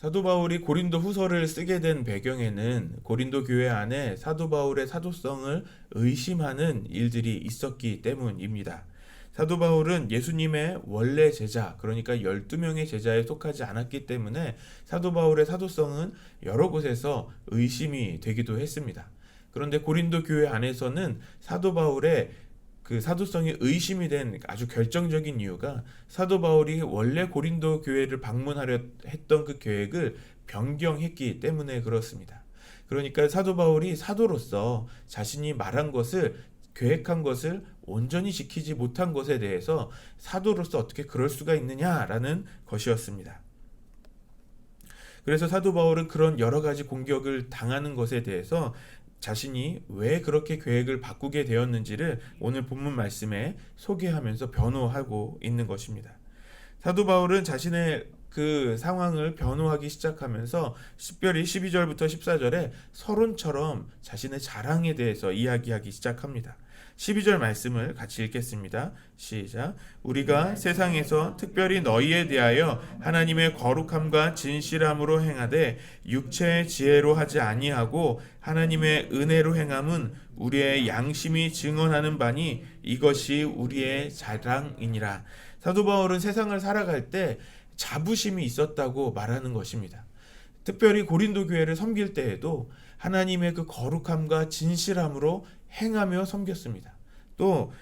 사도 바울이 고린도 후서를 쓰게 된 배경에는 고린도 교회 안에 사도 바울의 사도성을 의심하는 일들이 있었기 때문입니다. 사도 바울은 예수님의 원래 제자, 그러니까 12명의 제자에 속하지 않았기 때문에 사도 바울의 사도성은 여러 곳에서 의심이 되기도 했습니다. 그런데 고린도 교회 안에서는 사도 바울의 그 사도성이 의심이 된 아주 결정적인 이유가 사도 바울이 원래 고린도 교회를 방문하려 했던 그 계획을 변경했기 때문에 그렇습니다. 그러니까 사도 바울이 사도로서 자신이 말한 것을 계획한 것을 온전히 지키지 못한 것에 대해서 사도로서 어떻게 그럴 수가 있느냐라는 것이었습니다. 그래서 사도 바울은 그런 여러 가지 공격을 당하는 것에 대해서 자신이 왜 그렇게 계획을 바꾸게 되었는지를 오늘 본문 말씀에 소개하면서 변호하고 있는 것입니다. 사도 바울은 자신의 그 상황을 변호하기 시작하면서 특별히 12절부터 14절에 서론처럼 자신의 자랑에 대해서 이야기하기 시작합니다. 12절 말씀을 같이 읽겠습니다. 시작. 우리가 세상에서 특별히 너희에 대하여 하나님의 거룩함과 진실함으로 행하되 육체의 지혜로 하지 아니하고 하나님의 은혜로 행함은 우리의 양심이 증언하는 바니 이것이 우리의 자랑이니라. 사도 바울은 세상을 살아갈 때 자부심이 있었다고 말하는 것입니다. 특별히 고린도 교회를 섬길 때에도 하나님의 그 거룩함과 진실함으로 행하며 섬겼습니다. 또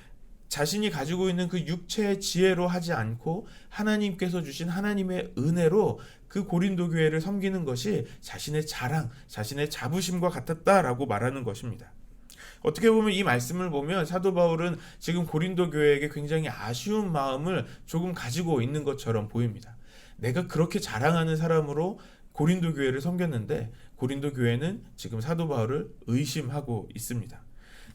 자신이 가지고 있는 그 육체의 지혜로 하지 않고 하나님께서 주신 하나님의 은혜로 그 고린도 교회를 섬기는 것이 자신의 자랑, 자신의 자부심과 같았다라고 말하는 것입니다. 어떻게 보면 이 말씀을 보면 사도 바울은 지금 고린도 교회에게 굉장히 아쉬운 마음을 조금 가지고 있는 것처럼 보입니다. 내가 그렇게 자랑하는 사람으로 고린도 교회를 섬겼는데 고린도 교회는 지금 사도 바울을 의심하고 있습니다.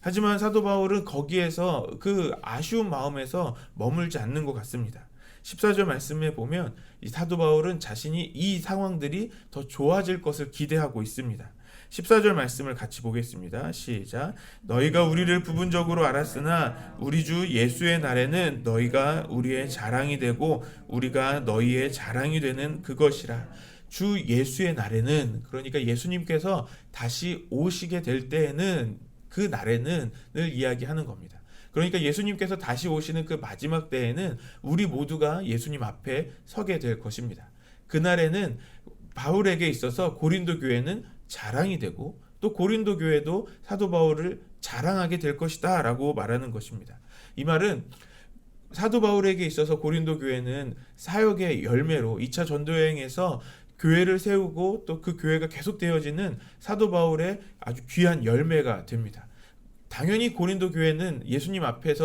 하지만 사도 바울은 거기에서 그 아쉬운 마음에서 머물지 않는 것 같습니다. 14절 말씀에 보면 이 사도 바울은 자신이 이 상황들이 더 좋아질 것을 기대하고 있습니다. 14절 말씀을 같이 보겠습니다. 시작. 너희가 우리를 부분적으로 알았으나 우리 주 예수의 날에는 너희가 우리의 자랑이 되고 우리가 너희의 자랑이 되는 그것이라. 주 예수의 날에는, 그러니까 예수님께서 다시 오시게 될 때에는, 그 날에는 늘 이야기하는 겁니다. 그러니까 예수님께서 다시 오시는 그 마지막 때에는 우리 모두가 예수님 앞에 서게 될 것입니다. 그날에는 바울에게 있어서 고린도 교회는 자랑이 되고 또 고린도 교회도 사도 바울을 자랑하게 될 것이다 라고 말하는 것입니다. 이 말은 사도 바울에게 있어서 고린도 교회는 사역의 열매로 2차 전도여행에서 교회를 세우고 또 그 교회가 계속되어지는 사도 바울의 아주 귀한 열매가 됩니다. 당연히 고린도 교회는 예수님 앞에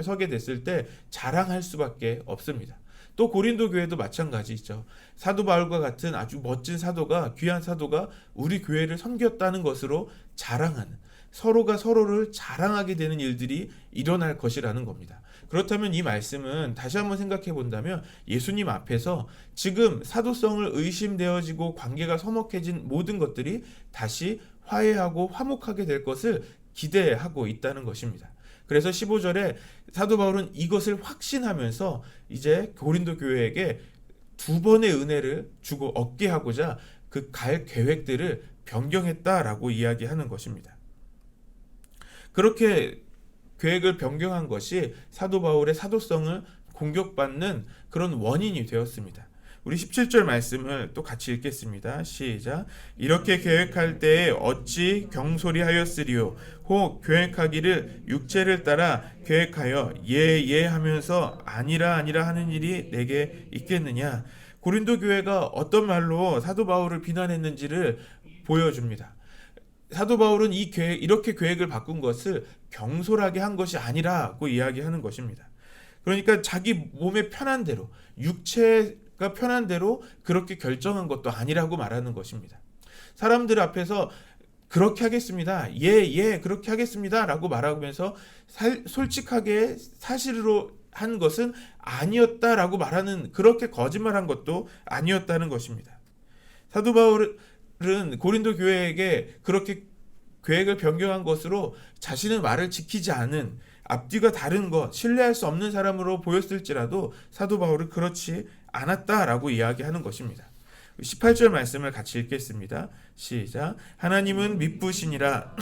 서게 됐을 때 자랑할 수밖에 없습니다. 또 고린도 교회도 마찬가지죠. 사도 바울과 같은 아주 멋진 사도가, 귀한 사도가 우리 교회를 섬겼다는 것으로 자랑하는, 서로가 서로를 자랑하게 되는 일들이 일어날 것이라는 겁니다. 그렇다면 이 말씀은 다시 한번 생각해 본다면 예수님 앞에서 지금 사도성을 의심되어지고 관계가 서먹해진 모든 것들이 다시 화해하고 화목하게 될 것을 기대하고 있다는 것입니다. 그래서 15절에 사도 바울은 이것을 확신하면서 이제 고린도 교회에게 두 번의 은혜를 주고 얻게 하고자 그 갈 계획들을 변경했다라고 이야기하는 것입니다. 그렇게 계획을 변경한 것이 사도 바울의 사도성을 공격받는 그런 원인이 되었습니다. 우리 17절 말씀을 또 같이 읽겠습니다. 시작. 이렇게 계획할 때에 어찌 경솔히 하였으리요 혹 계획하기를 육체를 따라 계획하여 예 하면서 아니라 하는 일이 내게 있겠느냐. 고린도 교회가 어떤 말로 사도 바울을 비난했는지를 보여줍니다. 사도 바울은 이렇게 계획을 바꾼 것을 경솔하게 한 것이 아니라고 이야기하는 것입니다. 그러니까 자기 몸에 편한 대로, 육체가 편한 대로 그렇게 결정한 것도 아니라고 말하는 것입니다. 사람들 앞에서 그렇게 하겠습니다. 예, 그렇게 하겠습니다. 라고 말하면서 솔직하게 사실로 한 것은 아니었다라고 말하는, 그렇게 거짓말한 것도 아니었다는 것입니다. 사도 바울은 고린도 교회에게 그렇게 계획을 변경한 것으로 자신의 말을 지키지 않은, 앞뒤가 다른 것, 신뢰할 수 없는 사람으로 보였을지라도 사도 바울은 그렇지 않았다라고 이야기하는 것입니다. 18절 말씀을 같이 읽겠습니다. 시작. 하나님은 미쁘시니라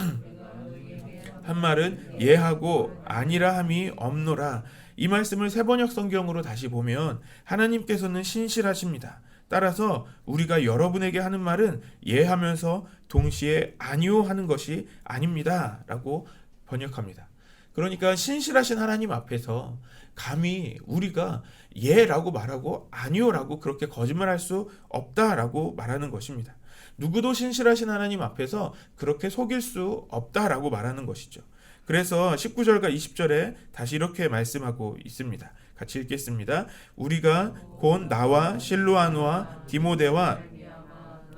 한 말은 예하고 아니라 함이 없노라. 이 말씀을 세번역 성경으로 다시 보면 하나님께서는 신실하십니다. 따라서 우리가 여러분에게 하는 말은 예하면서 동시에 아니요 하는 것이 아닙니다 라고 번역합니다. 그러니까 신실하신 하나님 앞에서 감히 우리가 예라고 말하고 아니요라고 그렇게 거짓말할 수 없다라고 말하는 것입니다. 누구도 신실하신 하나님 앞에서 그렇게 속일 수 없다라고 말하는 것이죠. 그래서 19절과 20절에 다시 이렇게 말씀하고 있습니다. 같이 읽겠습니다. 우리가 곧 나와 실로아노와 디모데와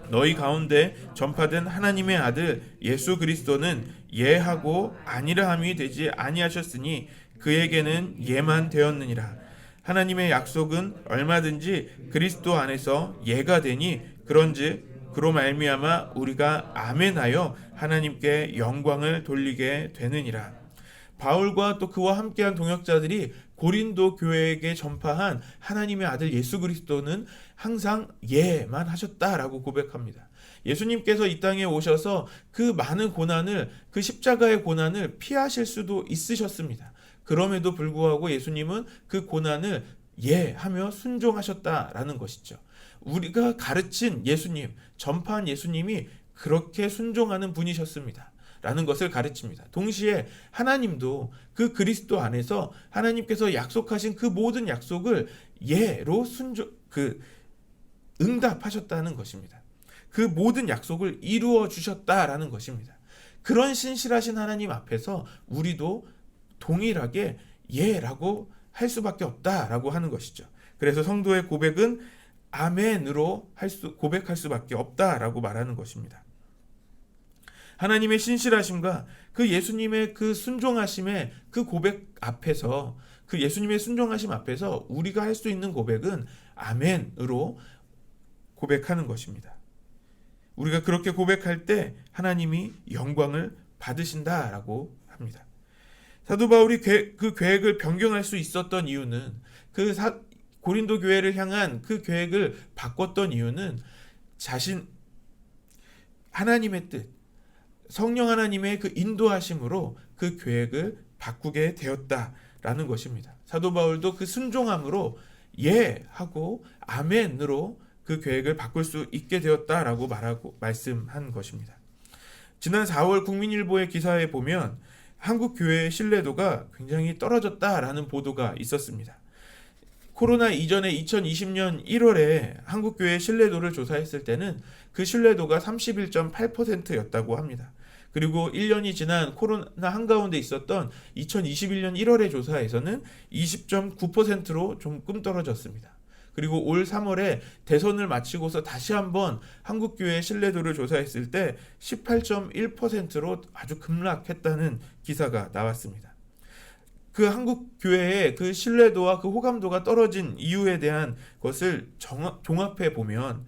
너희 가운데 전파된 하나님의 아들 예수 그리스도는 예하고 아니라함이 되지 아니하셨으니 그에게는 예만 되었느니라. 하나님의 약속은 얼마든지 그리스도 안에서 예가 되니 그런즉 그로 말미암아 우리가 아멘하여 하나님께 영광을 돌리게 되느니라. 바울과 또 그와 함께한 동역자들이 고린도 교회에게 전파한 하나님의 아들 예수 그리스도는 항상 예만 하셨다라고 고백합니다. 예수님께서 이 땅에 오셔서 그 많은 고난을, 그 십자가의 고난을 피하실 수도 있으셨습니다. 그럼에도 불구하고 예수님은 그 고난을 예하며 순종하셨다라는 것이죠. 우리가 가르친 예수님, 전파한 예수님이 그렇게 순종하는 분이셨습니다. 라는 것을 가르칩니다. 동시에 하나님도 그 그리스도 안에서 하나님께서 약속하신 그 모든 약속을 예로 응답하셨다는 것입니다. 그 모든 약속을 이루어 주셨다라는 것입니다. 그런 신실하신 하나님 앞에서 우리도 동일하게 예라고 할 수밖에 없다라고 하는 것이죠. 그래서 성도의 고백은 아멘으로 고백할 수밖에 없다라고 말하는 것입니다. 하나님의 신실하심과 그 예수님의 그 순종하심의 그 고백 앞에서, 그 예수님의 순종하심 앞에서 우리가 할 수 있는 고백은 아멘으로 고백하는 것입니다. 우리가 그렇게 고백할 때 하나님이 영광을 받으신다라고 합니다. 사도 바울이 그 계획을 변경할 수 있었던 이유는, 고린도 교회를 향한 그 계획을 바꿨던 이유는 하나님의 뜻, 성령 하나님의 그 인도하심으로 그 계획을 바꾸게 되었다라는 것입니다. 사도 바울도 그 순종함으로 예하고 아멘으로 그 계획을 바꿀 수 있게 되었다라고 말씀한 것입니다. 지난 4월 국민일보의 기사에 보면 한국 교회의 신뢰도가 굉장히 떨어졌다라는 보도가 있었습니다. 코로나 이전에 2020년 1월에 한국 교회의 신뢰도를 조사했을 때는 그 신뢰도가 31.8%였다고 합니다. 그리고 1년이 지난 코로나 한가운데 있었던 2021년 1월의 조사에서는 20.9%로 조금 떨어졌습니다. 그리고 올 3월에 대선을 마치고서 다시 한번 한국교회의 신뢰도를 조사했을 때 18.1%로 아주 급락했다는 기사가 나왔습니다. 그 한국교회의 그 신뢰도와 그 호감도가 떨어진 이유에 대한 것을 종합해 보면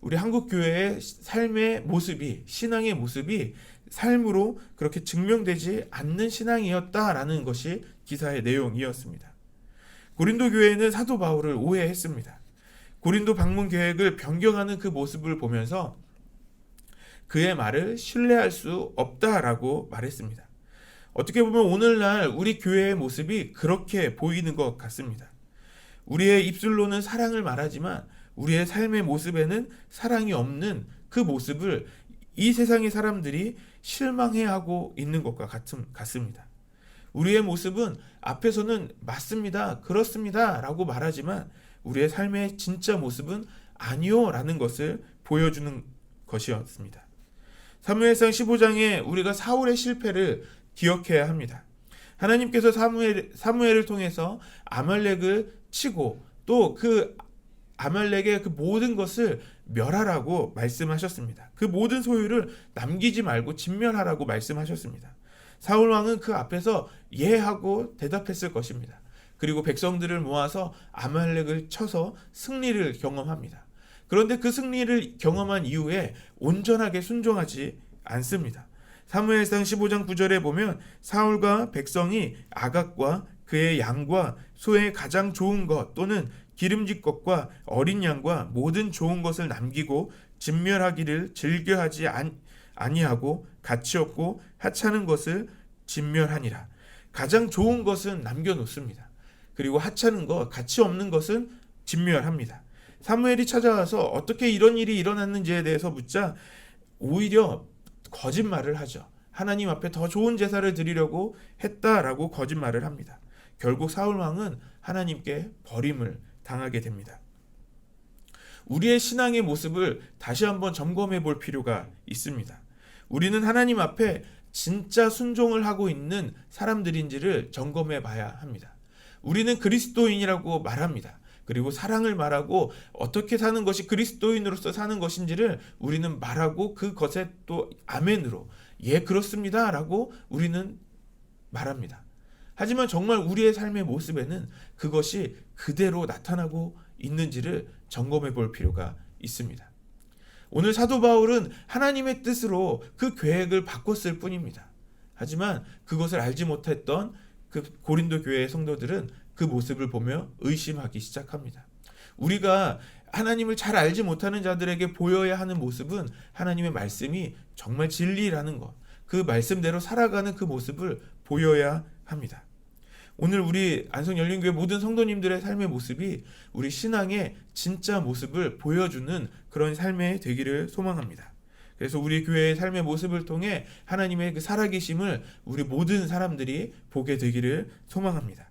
우리 한국교회의 삶의 모습이, 신앙의 모습이 삶으로 그렇게 증명되지 않는 신앙이었다라는 것이 기사의 내용이었습니다. 고린도 교회는 사도 바울을 오해했습니다. 고린도 방문 계획을 변경하는 그 모습을 보면서 그의 말을 신뢰할 수 없다라고 말했습니다. 어떻게 보면 오늘날 우리 교회의 모습이 그렇게 보이는 것 같습니다. 우리의 입술로는 사랑을 말하지만 우리의 삶의 모습에는 사랑이 없는 그 모습을 이 세상의 사람들이 실망해하고 있는 것과 같습니다. 우리의 모습은 앞에서는 맞습니다, 그렇습니다 라고 말하지만 우리의 삶의 진짜 모습은 아니요 라는 것을 보여주는 것이었습니다. 사무엘상 15장에 우리가 사울의 실패를 기억해야 합니다. 하나님께서 사무엘을 통해서 아말렉을 치고 또 그 아말렉의 그 모든 것을 멸하라고 말씀하셨습니다. 그 모든 소유를 남기지 말고 진멸하라고 말씀하셨습니다. 사울 왕은 그 앞에서 예하고 대답했을 것입니다. 그리고 백성들을 모아서 아말렉을 쳐서 승리를 경험합니다. 그런데 그 승리를 경험한 이후에 온전하게 순종하지 않습니다. 사무엘상 15장 9절에 보면 사울과 백성이 아각과 그의 양과 소의 가장 좋은 것 또는 기름진 것과 어린 양과 모든 좋은 것을 남기고 진멸하기를 즐겨하지 아니하고 가치 없고 하찮은 것을 진멸하니라. 가장 좋은 것은 남겨놓습니다. 그리고 하찮은 것, 가치 없는 것은 진멸합니다. 사무엘이 찾아와서 어떻게 이런 일이 일어났는지에 대해서 묻자 오히려 거짓말을 하죠. 하나님 앞에 더 좋은 제사를 드리려고 했다라고 거짓말을 합니다. 결국 사울 왕은 하나님께 버림을 당하게 됩니다. 우리의 신앙의 모습을 다시 한번 점검해 볼 필요가 있습니다. 우리는 하나님 앞에 진짜 순종을 하고 있는 사람들인지를 점검해 봐야 합니다. 우리는 그리스도인이라고 말합니다. 그리고 사랑을 말하고 어떻게 사는 것이 그리스도인으로서 사는 것인지를 우리는 말하고 그것에 또 아멘으로 예 그렇습니다 라고 우리는 말합니다. 하지만 정말 우리의 삶의 모습에는 그것이 그대로 나타나고 있는지를 점검해 볼 필요가 있습니다. 오늘 사도 바울은 하나님의 뜻으로 그 계획을 바꿨을 뿐입니다. 하지만 그것을 알지 못했던 그 고린도 교회의 성도들은 그 모습을 보며 의심하기 시작합니다. 우리가 하나님을 잘 알지 못하는 자들에게 보여야 하는 모습은 하나님의 말씀이 정말 진리라는 것, 그 말씀대로 살아가는 그 모습을 보여야 합니다. 오늘 우리 안성열린교회 모든 성도님들의 삶의 모습이 우리 신앙의 진짜 모습을 보여주는 그런 삶이 되기를 소망합니다. 그래서 우리 교회의 삶의 모습을 통해 하나님의 그 살아계심을 우리 모든 사람들이 보게 되기를 소망합니다.